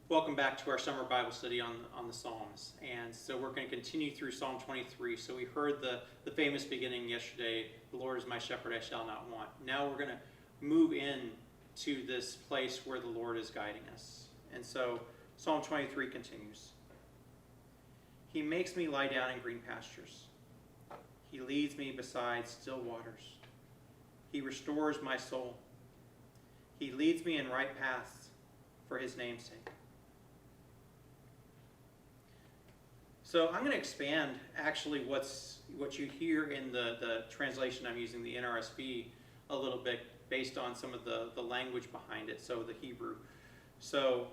Welcome back to our summer Bible study on the Psalms. And so we're going to continue through Psalm 23. So we heard the famous beginning yesterday, the Lord is my shepherd, I shall not want. Now we're going to move in to this place where the Lord is guiding us. And so Psalm 23 continues. He makes me lie down in green pastures. He leads me beside still waters. He restores my soul. He leads me in right paths for his name's sake. So I'm going to expand actually what you hear in the translation I'm using, the NRSV, a little bit based on some of the language behind it, so the Hebrew. So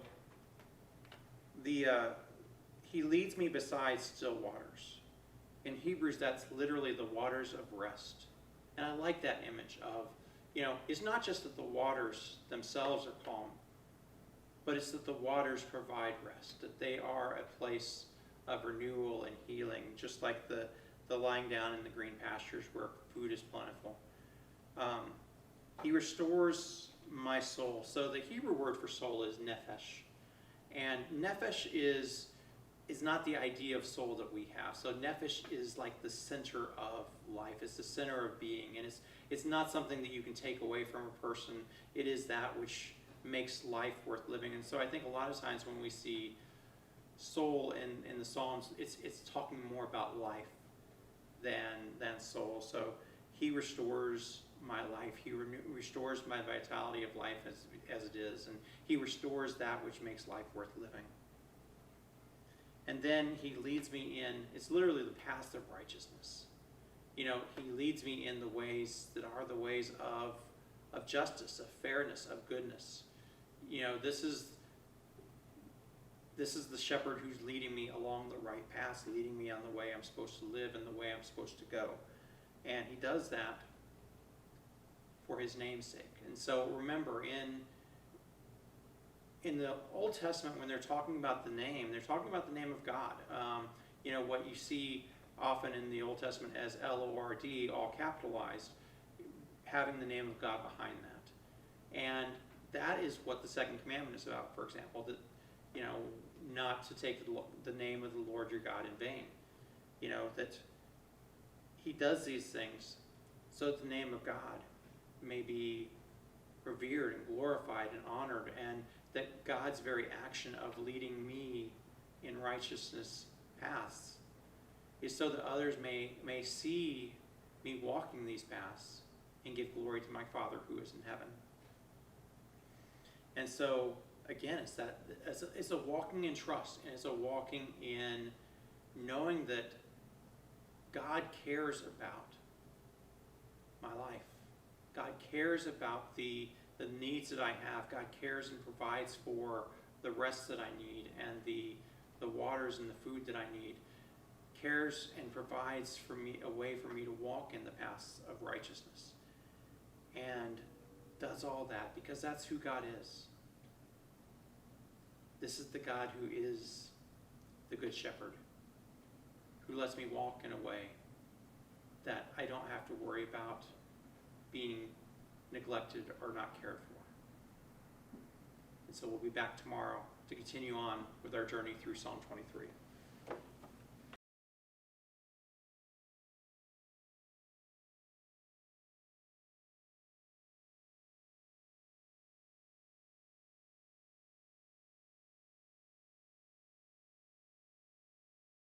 he leads me beside still waters. In Hebrews, that's literally the waters of rest. And I like that image of, it's not just that the waters themselves are calm, but it's that the waters provide rest, that they are a place of renewal and healing, just like the lying down in the green pastures where food is plentiful. He restores my soul. So the Hebrew word for soul is nephesh. And nephesh is not the idea of soul that we have. So nephesh is like the center of life. It's the center of being. And it's not something that you can take away from a person. It is that which makes life worth living. And so I think a lot of times when we see soul in the Psalms, it's talking more about life than soul. So he restores my life. He restores my vitality of life as it is. And he restores that which makes life worth living. And then he leads me in, it's literally the path of righteousness. He leads me in the ways that are the ways of justice, of fairness, of goodness. This is the shepherd who's leading me along the right path, leading me on the way I'm supposed to live and the way I'm supposed to go. And he does that for his name's sake. And so remember, in the Old Testament, when they're talking about the name, they're talking about the name of God. What you see often in the Old Testament as L-O-R-D, all capitalized, having the name of God behind that. And that is what the second commandment is about, for example, that not to take the name of the Lord your God in vain. That he does these things so that the name of God may be revered and glorified and honored, and that God's very action of leading me in righteousness paths is so that others may see me walking these paths and give glory to my Father who is in heaven. And so again, it's a walking in trust, and it's a walking in knowing that God cares about my life. God cares about the needs that I have. God cares and provides for the rest that I need and the waters and the food that I need. Cares and provides for me a way for me to walk in the paths of righteousness. And does all that because that's who God is. This is the God who is the Good Shepherd, who lets me walk in a way that I don't have to worry about being neglected or not cared for. And so we'll be back tomorrow to continue on with our journey through Psalm 23.